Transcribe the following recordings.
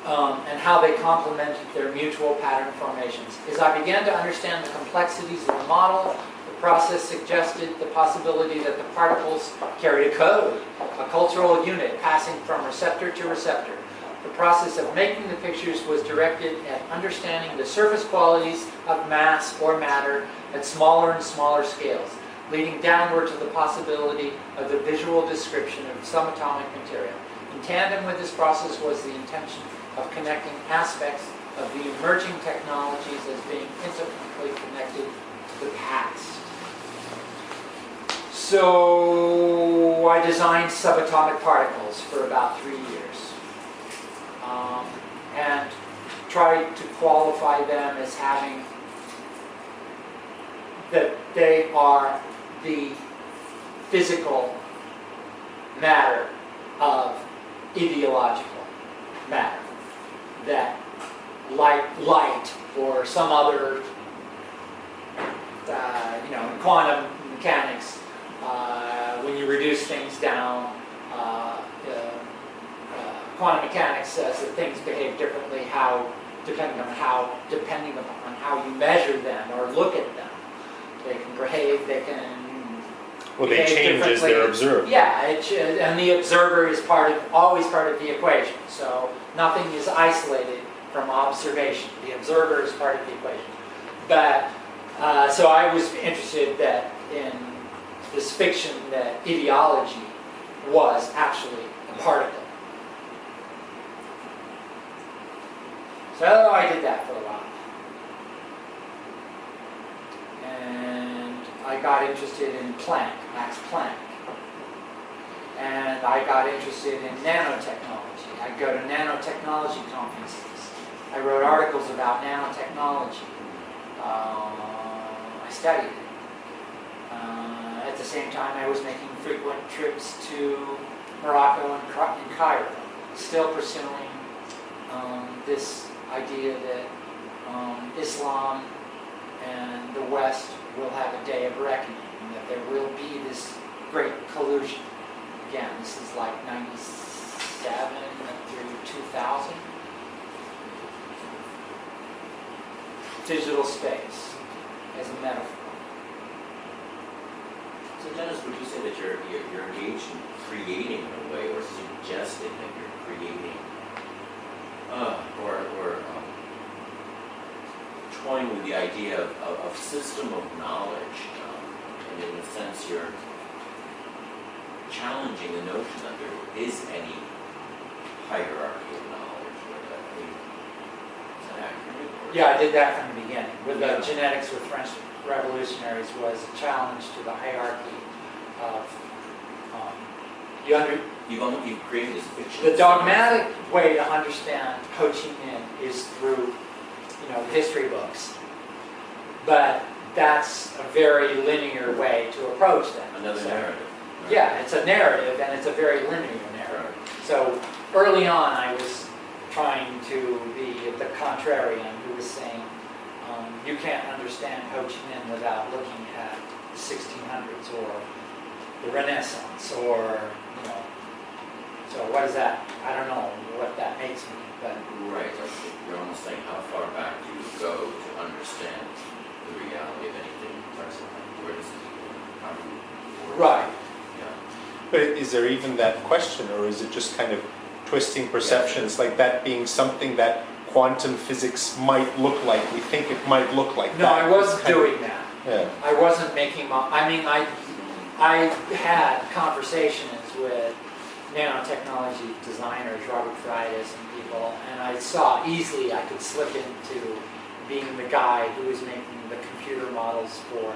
and how they complemented their mutual pattern formations. As I began to understand the complexities of the model, the process suggested the possibility that the particles carried a code, a cultural unit passing from receptor to receptor. The process of making the pictures was directed at understanding the surface qualities of mass or matter at smaller and smaller scales, leading downward to the possibility of the visual description of subatomic material. In tandem with this process was the intention of connecting aspects of the emerging technologies as being intimately connected to the past. So I designed subatomic particles for about 3 years. And tried to qualify them as having, that they are the physical matter of ideological matter. That light or some other, in quantum mechanics, when you reduce things down, quantum mechanics says that things behave differently depending on how you measure them or look at them. They can behave, they change as they're observed. Yeah, and the observer is always part of the equation. So nothing is isolated from observation. The observer is part of the equation. But so I was interested in this fiction that ideology was actually a particle. So I did that for a while. And I got interested in Max Planck. And I got interested in nanotechnology. I'd go to nanotechnology conferences. I wrote articles about nanotechnology. I studied it. At the same time, I was making frequent trips to Morocco and Cairo, still pursuing this idea that Islam and the West will have a day of reckoning, and that there will be this great collusion. Again, this is like 97 through 2000. Digital space as a metaphor. So Dennis, would you say that you're engaged in creating in a way, or suggesting that you're creating, or toying with the idea of system of knowledge, and in a sense you're challenging the notion that there is any hierarchy of knowledge? Is that accurate? Yeah, I did that from the beginning. With genetics with French revolutionaries was a challenge to the hierarchy of you've created this fiction. The dogmatic way to understand Ho Chi Minh is through history books, but that's a very linear way to approach that. Another narrative. Right? Yeah, it's a narrative, and it's a very linear narrative. Right. So early on, I was trying to be the contrarian who was saying, you can't understand Ho Chi Minh without looking at the 1600s or the Renaissance, or so what is that? I don't know what that makes me, but right. You're almost saying, how far back do you go to understand the reality of anything present? Where does it go? Right. Yeah. But is there even that question, or is it just kind of twisting perceptions, like that being something that quantum physics might look like? We think it might look like no, that. I wasn't doing that. Yeah. I wasn't making I had conversations with nanotechnology designers, Robert Freitas and people, and I saw easily I could slip into being the guy who was making the computer models for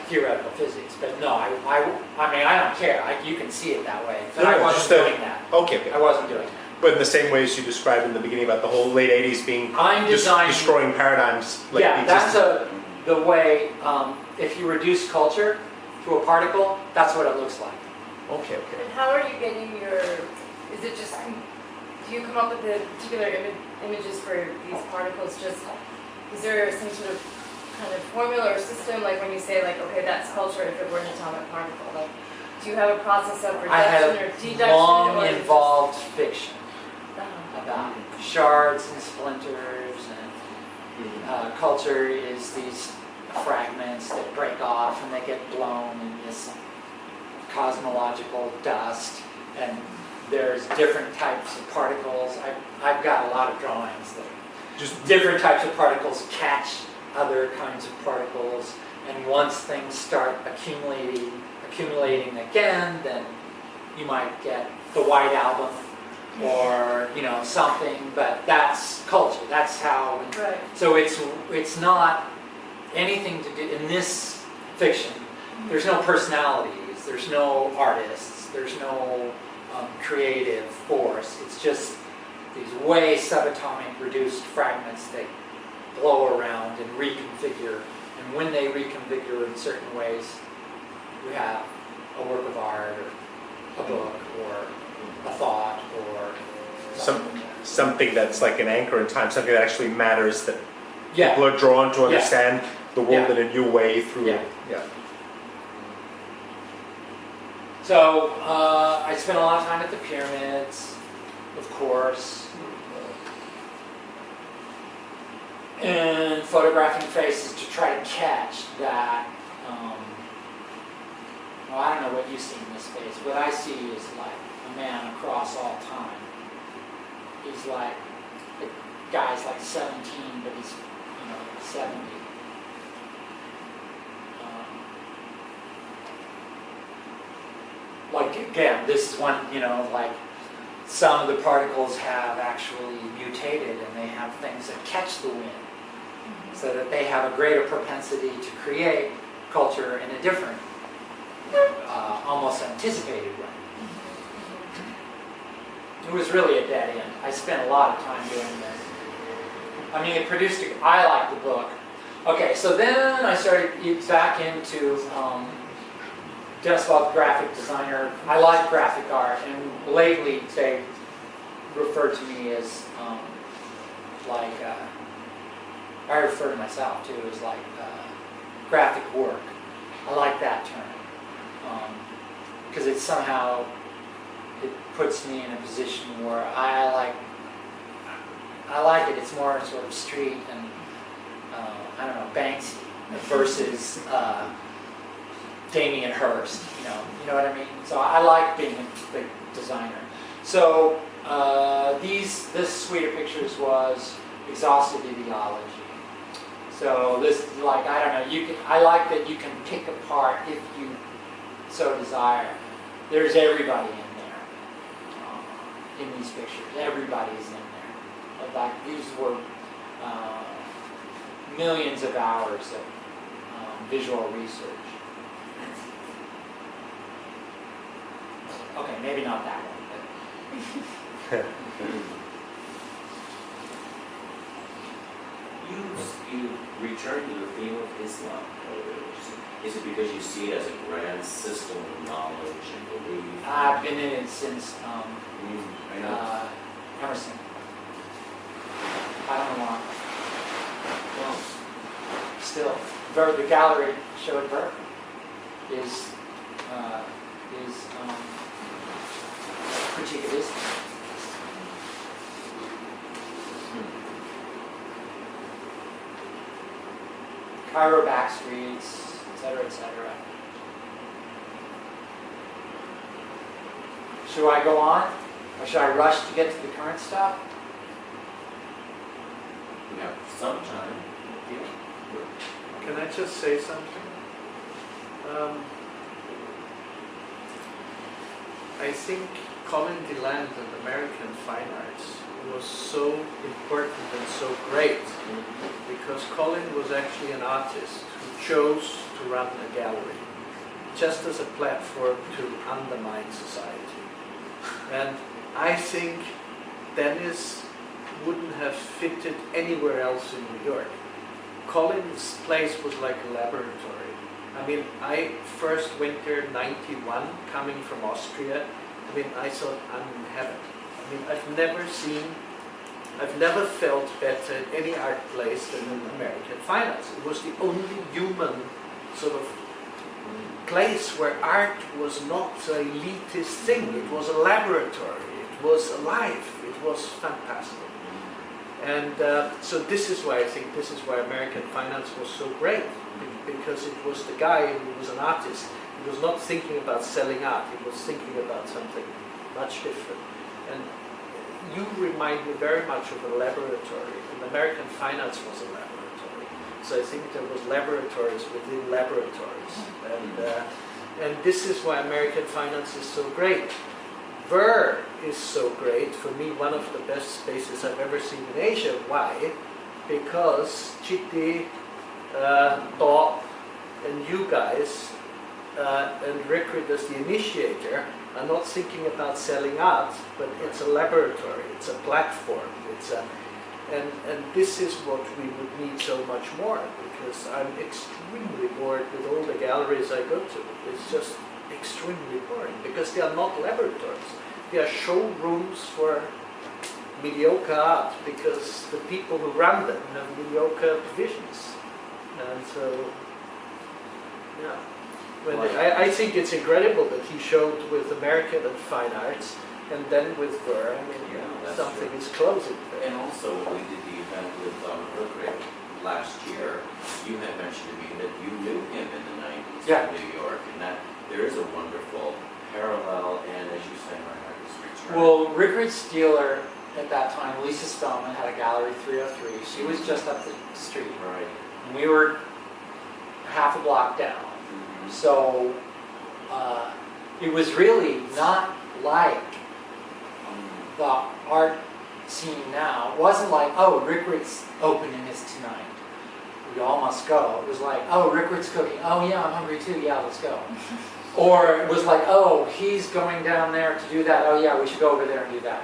theoretical physics. But no, I don't care. You can see it that way. But I wasn't doing that. Okay. I wasn't doing that. But in the same way as you described in the beginning about the whole late 80s being destroying paradigms. Like that's the way, if you reduce culture to a particle, that's what it looks like. Okay. And how are you getting is it just, do you come up with the particular images for these particles? Is there some sort of kind of formula or system, like when you say, like, okay, that's culture if it were an atomic particle? do you have a process of I had reduction or a deduction? long or involved fiction Uh-huh. about shards and splinters, and culture is these fragments that break off and they get blown in this cosmological dust, and there's different types of particles. I've got a lot of drawings that just different types of particles catch other kinds of particles, and once things start accumulating again, then you might get the White Album or something, but that's culture. That's how. Right. So it's not anything to do in this fiction. There's no personalities. There's no artists. There's no creative force. It's just these way subatomic reduced fragments that blow around and reconfigure. And when they reconfigure in certain ways, you have a work of art or a book or a thought or something that's like an anchor in time, something that actually matters, that Yeah. people are drawn to understand the world Yeah. in a new way through Yeah. it. Yeah. So I spent a lot of time at the pyramids, of course, and photographing faces to try to catch that. Well, I don't know what you see in this face. What I see is like a man across all time. He's like, the guy's like 17, but he's 70. Like again, this is one, like some of the particles have actually mutated and they have things that catch the wind, so that they have a greater propensity to create culture in a different, almost anticipated way. It was really a dead end. I spent a lot of time doing this. I mean, it produced, I liked the book. Okay, so then I started back into Dennis Balk, graphic designer. I like graphic art, and lately they refer to me as I refer to myself too as like graphic work. I like that term because it somehow puts me in a position where I like it. It's more sort of street and I don't know, Banksy versus Damien Hirst. You know what I mean. So I like being a designer. So this suite of pictures was exhaustive ideology. So this, like, I don't know, I like that you can pick apart, if you so desire. There's everybody in there in these pictures. Everybody's in there. Like, these were millions of hours of visual research. Okay, maybe not that one, but You return to the theme of Islam. Is it because you see it as a grand system of knowledge and belief? I've been in it since I know. Emerson. I don't know why. Well, still, the gallery show at Berkeley is critique of Islam. Cairo back streets, etc., etc. Should I go on? Or should I rush to get to the current stuff? We have some time. Can I just say something? I think Colin de Land and American Fine Arts was so important and so great because Colin was actually an artist who chose to run a gallery just as a platform to undermine society. And I think Dennis wouldn't have fitted anywhere else in New York. Colin's place was like a laboratory. I mean, I first went there in '91, coming from Austria. I mean, I thought, I'm in heaven. I mean, I've never felt better at any art place than in American Fine Arts. It was the only human sort of place where art was not an elitist thing. It was a laboratory. It was alive. It was fantastic. And so this is why I think this is why American finance was so great, because it was the guy who was an artist. He was not thinking about selling art. He was thinking about something much different. And you remind me very much of a laboratory. And American finance was a laboratory. So I think there was laboratories within laboratories. And this is why American finance is so great. Ver is so great, for me one of the best spaces I've ever seen in Asia. Why? Because Chitty, Bob, and you guys, and Rickard as the initiator, are not thinking about selling art, but it's a laboratory, it's a platform, and this is what we would need so much more, because I'm extremely bored with all the galleries I go to. It's just extremely boring, because they are not laboratories. They are showrooms for mediocre art, because the people who run them have mediocre visions. And so, yeah. I think it's incredible that he showed with American and fine arts, and then with Ver. I mean, Yeah, something true. is closing there. And also, when we did the event with Rickard last year, you had mentioned to me that you knew him in the 90s Yeah. in New York, and that there is a wonderful parallel, and as you say, my heart is returning. Well, Rickard's dealer at that time, Lisa Spellman, had a gallery 303. She was just up the street. Right. And we were half a block down. Mhm. So it was really not like the art scene now. It wasn't like, oh, Rickard's opening is tonight. We all must go. It was like, oh, Rickard's cooking. Oh yeah, I'm hungry too. Yeah, let's go. Or it was like, oh, he's going down there to do that. Oh yeah, we should go over there and do that.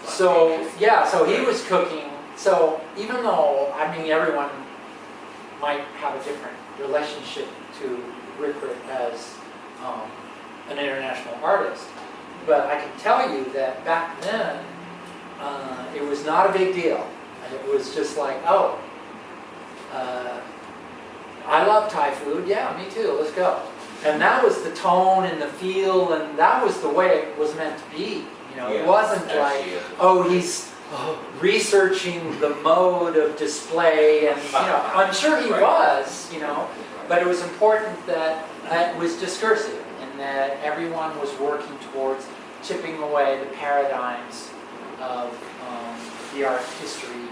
So yeah, so he was cooking. So even though, I mean, everyone might have a different relationship to Rickard as an international artist, but I can tell you that back then, it was not a big deal. And it was just like, oh, I love Thai food. Yeah, me too. Let's go. And that was the tone and the feel, and that was the way it was meant to be. You know, it wasn't like, oh, he's researching the mode of display, and you know, I'm sure he was, you know, but it was important that it was discursive and that everyone was working towards chipping away the paradigms of the art history,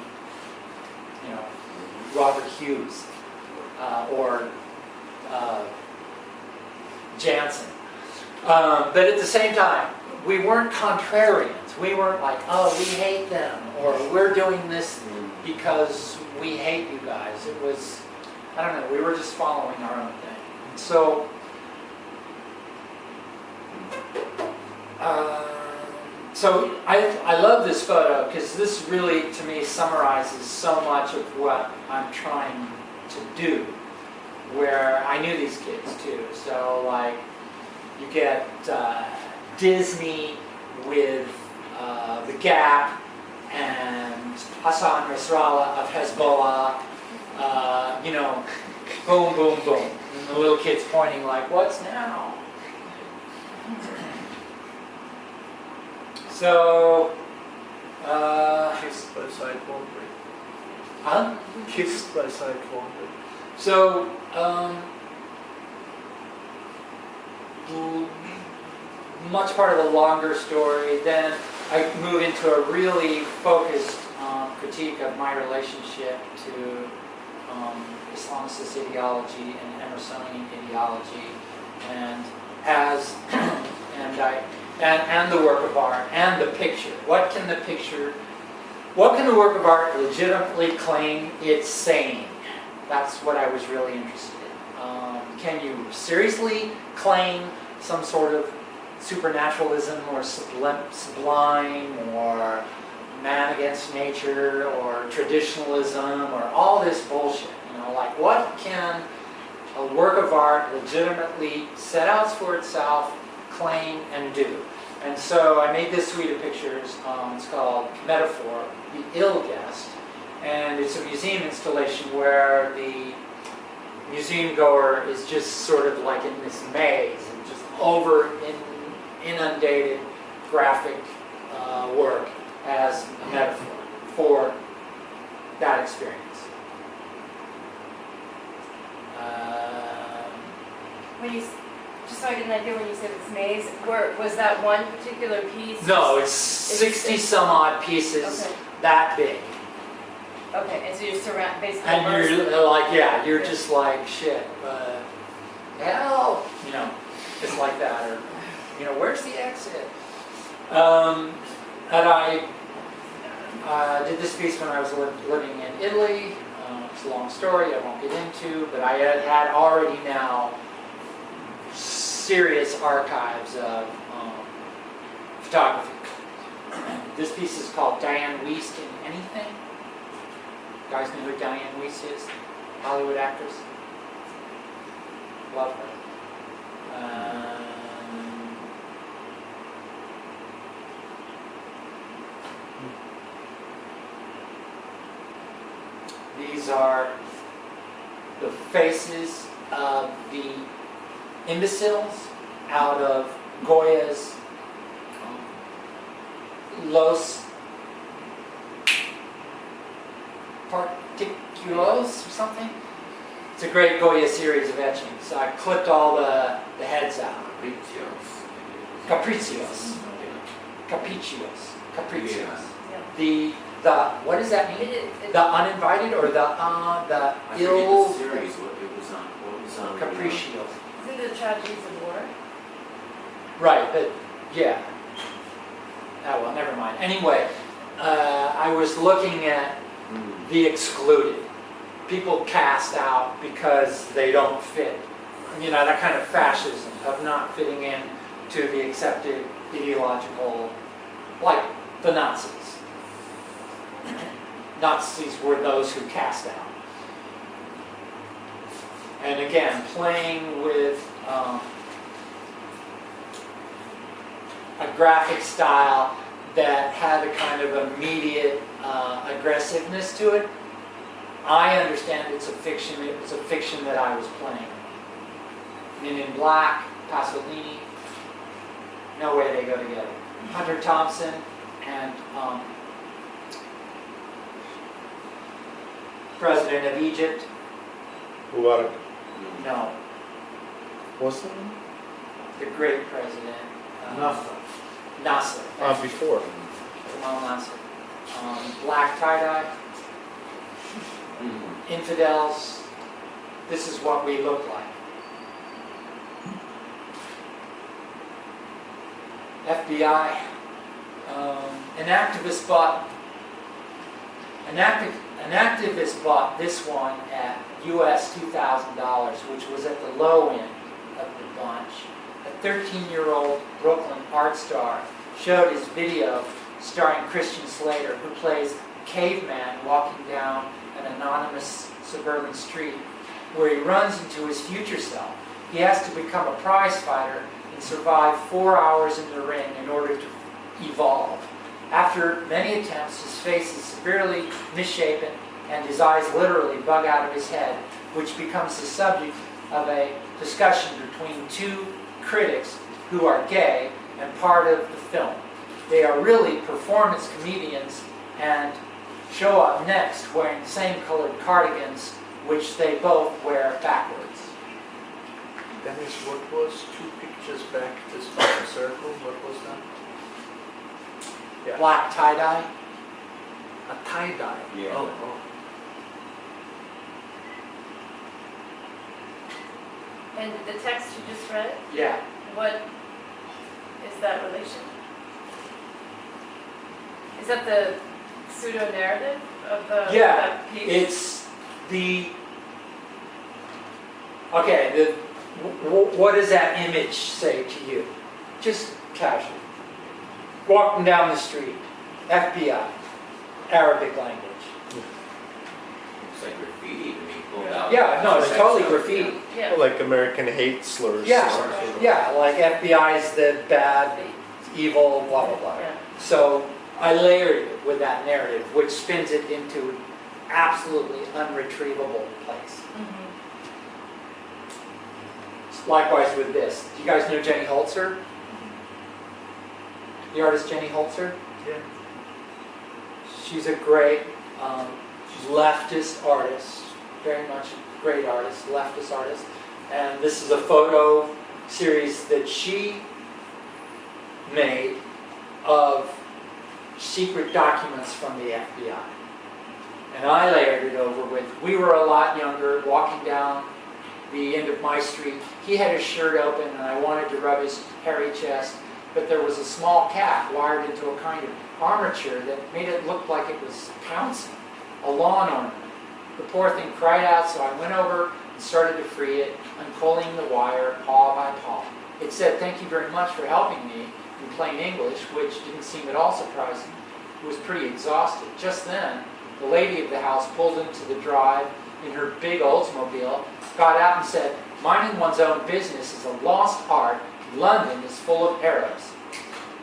you know, Robert Hughes or Jansen. But at the same time, we weren't contrarians. We weren't like, oh, we hate them, or we're doing this because we hate you guys. It was, I don't know, we were just following our own thing. And so, I love this photo because this really, to me, summarizes so much of what I'm trying to do. Where I knew these kids too, so like you get Disney with the Gap and Hassan Nasrallah of Hezbollah, you know, boom, boom, boom, and the little kids pointing like, what's now? So, Kissed by Side Wandering. huh? Kissed by Side Wandering. So, much part of the longer story, then I move into a really focused critique of my relationship to Islamicist ideology and Emersonian ideology, and as and the work of art and the picture. What can the work of art legitimately claim it's saying? That's what I was really interested in. Can you seriously claim some sort of supernaturalism or sublime or man against nature or traditionalism or all this bullshit? You know, like what can a work of art legitimately set out for itself, claim, and do? And so I made this suite of pictures. It's called Metaphor, The Ill Guest. And it's a museum installation where the museum goer is just sort of like in this maze and just inundated graphic work as a metaphor for that experience. When you, just so I get an idea, when you said it's maze, was that one particular piece? No, it's 60 some odd pieces Okay. that big. Okay, and so you're basically And immersed. you're like, yeah, you're Yeah. just like, shit, help, just like that, or, where's the exit? And I did this piece when I was living in Italy. It's a long story I won't get into, but I had already now serious archives of photography. This piece is called Diane Wiest in Anything. You guys know who Diane Wiest is? Hollywood actress. Love her. These are the faces of the imbeciles out of Goya's Los Particulos or something. It's a great Goya series of etchings. So I clipped all the heads out. Capricios. Yeah. What does that mean? It- The uninvited or the I forget ill the series, what was on. capricios. Isn't it the tragedies of war? Right, but yeah. Oh well, never mind. Anyway, I was looking at the excluded. People cast out because they don't fit. That kind of fascism of not fitting in to the accepted ideological, like the Nazis. Nazis were those who cast out. And again, playing with a graphic style that had a kind of immediate aggressiveness to it. I understand it's a fiction. It was a fiction that I was playing. Men in Black, Pasolini, no way they go together. Hunter Thompson and President of Egypt. Mubarak. No, Was it? the great president. Nothing. Nasser. Before. Jamal Nasser. Black tie-dye. Infidels. This is what we look like. FBI. An activist bought this one at US $2,000, which was at the low end of the bunch. A 13-year-old Brooklyn art star showed his video starring Christian Slater, who plays a caveman walking down an anonymous suburban street where he runs into his future self. He has to become a prize fighter and survive 4 hours in the ring in order to evolve. After many attempts, his face is severely misshapen and his eyes literally bug out of his head, which becomes the subject of a discussion between two critics who are gay and part of the film. They are really performance comedians and show up next wearing the same colored cardigans, which they both wear backwards. Dennis, what was 2 pictures back, this fucking circle? What was that? Yeah. Black tie-dye. A tie-dye? Yeah. Oh. And the text you just read, Yeah. what is that relation? Is that the pseudo-narrative of the Yeah, that piece? it's the... Okay, what does that image say to you? Just casual. Walking down the street, FBI, Arabic language. Looks like graffiti to me, pulled out. Yeah, no, it's totally So, graffiti. Yeah. Like American hate slurs. Yeah, or something. yeah, like FBI is the bad, evil, blah, blah, blah. Yeah. So I layered it with that narrative, which spins it into an absolutely unretrievable place. Mhm. Likewise with this. Do you guys know Jenny Holzer? The artist Jenny Holzer? Yeah. She's a great she's leftist artist, very much a great artist, leftist artist. And this is a photo series that she made of secret documents from the FBI. And I layered it over with, we were a lot younger, walking down the end of my street. He had his shirt open and I wanted to rub his hairy chest, but there was a small cat wired into a kind of armature that made it look like it was pouncing, a lawn ornament. The poor thing cried out, so I went over and started to free it, unpulling the wire paw by paw. It said, "Thank you very much for helping me," in plain English, which didn't seem at all surprising. It was pretty exhausted. Just then, the lady of the house pulled into the drive in her big Oldsmobile, got out and said, "Minding one's own business is a lost art. London is full of Arabs."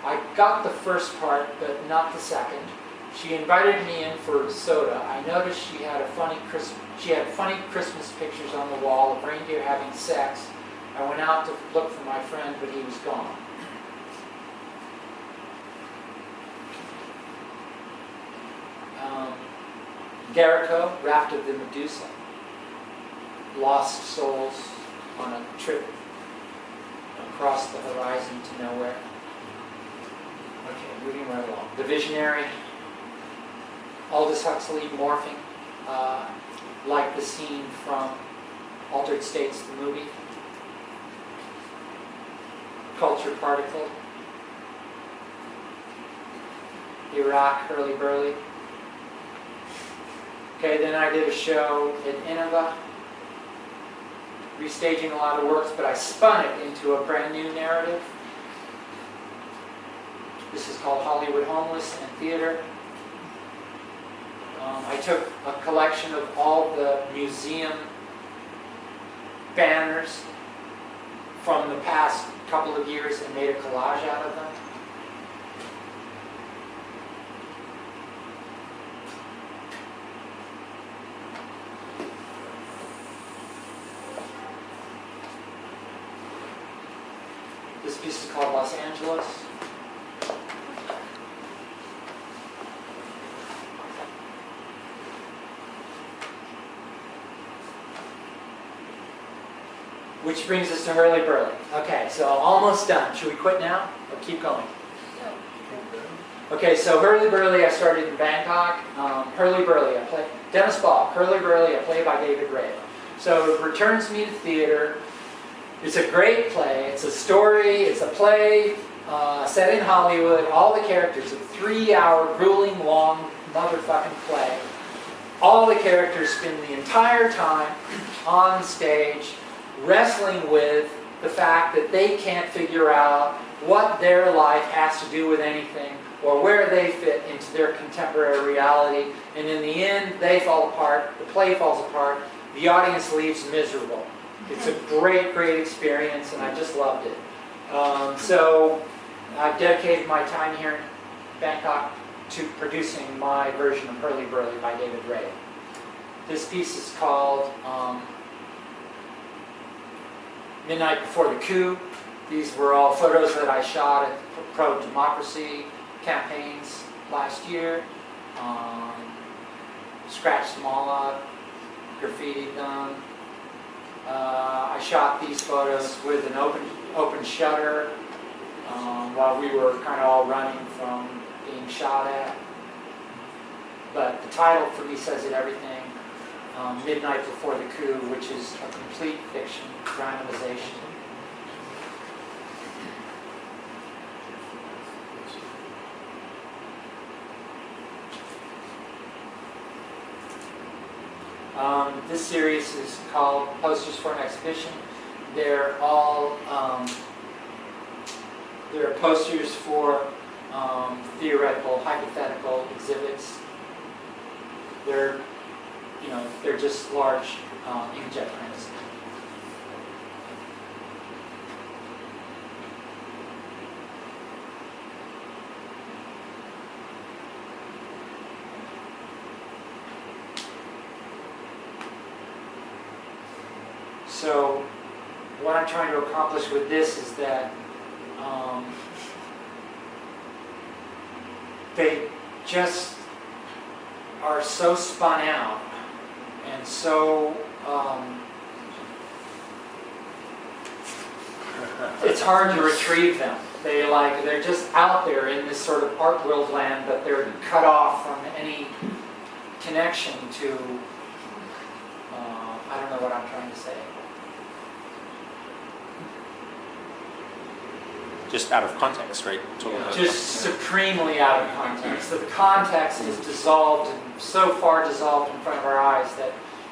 I got the first part, but not the second. She invited me in for soda. I noticed she had funny Christmas pictures on the wall of reindeer having sex. I went out to look for my friend, but he was gone. Garrico, Raft of the Medusa. Lost souls on a trip across the horizon to nowhere. Okay, moving right along. The Visionary. Aldous Huxley morphing, like the scene from Altered States, the movie. Culture Particle. Iraq, Hurly Burly. Okay, then I did a show at Innova, restaging a lot of works, but I spun it into a brand new narrative. This is called Hollywood Homeless and Theater. I took a collection of all the museum banners from the past couple of years and made a collage out of them. This piece is called Los Angeles. Which brings us to Hurly Burly. Okay, so almost done. Should we quit now or keep going? Okay, so Hurly Burly, I started in Bangkok. Hurly Burly, I play Dennis Balk. Hurly Burly, a play by David Ray. So it returns me to theater. It's a great play. It's a story. It's a play set in Hollywood. All the characters, a 3-hour, grueling, long motherfucking play. All the characters spend the entire time on stage wrestling with the fact that they can't figure out what their life has to do with anything or where they fit into their contemporary reality. And in the end, they fall apart, the play falls apart, the audience leaves miserable. It's a great, great experience, and I just loved it. So I've dedicated my time here in Bangkok to producing my version of Hurly Burly by David Ray. This piece is called Midnight Before the Coup. These were all photos that I shot at pro-democracy campaigns last year. Scratched them all up, graffitied them. I shot these photos with an open shutter while we were kind of all running from being shot at. But the title for me says it everything. Midnight Before the Coup, which is a complete fiction dramatization. This series is called Posters for an Exhibition. They're all they're posters for theoretical, hypothetical exhibits. They're just large inkjet prints. So what I'm trying to accomplish with this is that they just are so spun out and so it's hard to retrieve them. They're just out there in this sort of art world land, but they're cut off from any connection to I don't know what I'm trying to say. Just out of context, right? Totally. Just supremely out of context. So the context is dissolved and so far dissolved in front of our eyes that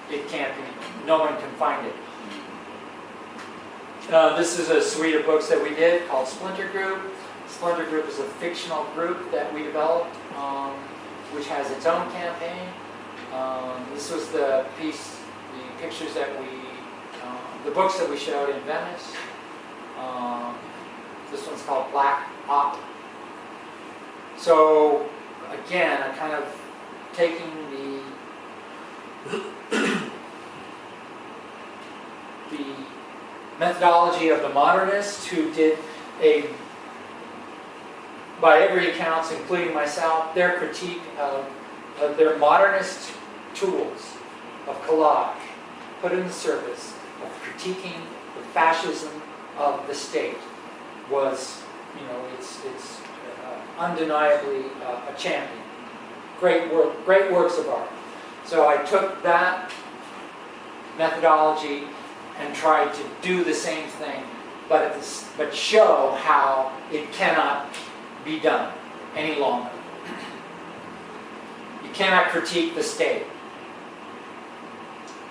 it can't be, no one can find it. This is a suite of books that we did called Splinter Group. Splinter Group is a fictional group that we developed, which has its own campaign. This was the pictures that the books that we showed in Venice. This one's called Black Op. So again, I'm kind of taking the methodology of the modernists who did by every account, including myself, their critique of their modernist tools of collage, put in the service of critiquing the fascism of the state was, it's undeniably a champion. Great works of art. So I took that methodology and tried to do the same thing, but show how it cannot be done any longer. You cannot critique the state.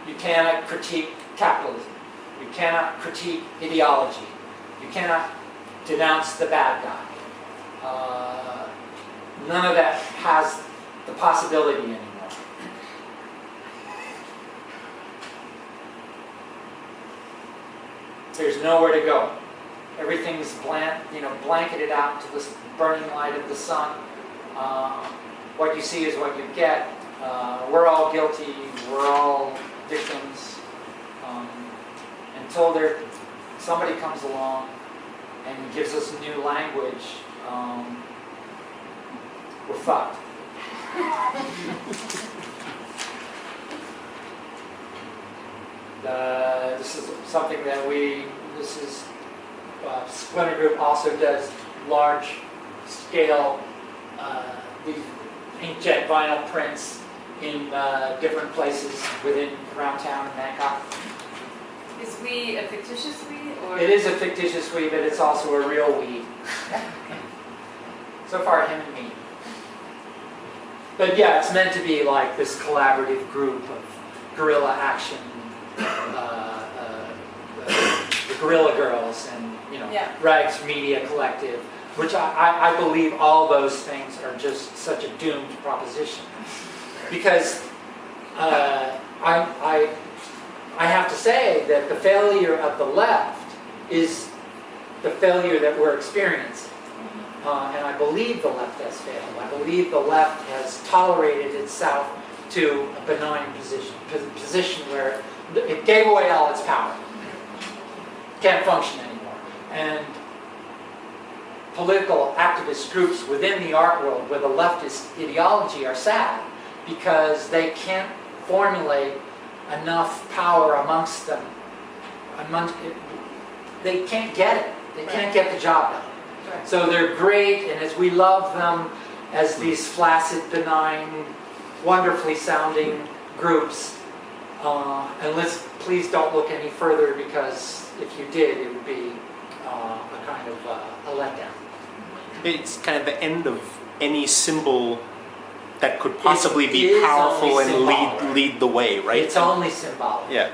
You cannot critique capitalism. You cannot critique ideology. You cannot denounce the bad guy. None of that has the possibility anymore. There's nowhere to go. Everything's blanketed out to this burning light of the sun. What you see is what you get. We're all guilty. We're all victims. Until somebody comes along and gives us a new language, we're fucked. This is something that Splinter Group also does large scale these inkjet vinyl prints in different places around town in Bangkok. Is we a fictitious we, or? It is a fictitious we, but it's also a real we. So far, him and me. But yeah, it's meant to be like this collaborative group of guerrilla action, the Guerrilla Girls, and Rags Media Collective, which I believe all those things are just such a doomed proposition, because I have to say that the failure of the left is the failure that we're experiencing. And I believe the left has failed. I believe the left has tolerated itself to a benign position where it gave away all its power. Can't function anymore. And political activist groups within the art world where the leftist ideology are sad because they can't formulate enough power amongst them. They can't get it. They can't get the job done. So they're great, and as we love them as these flaccid, benign, wonderfully sounding groups, and please don't look any further, because if you did, it would be a kind of a letdown. It's kind of the end of any symbol that could possibly be powerful and lead the way, right? It's only symbolic. Yeah.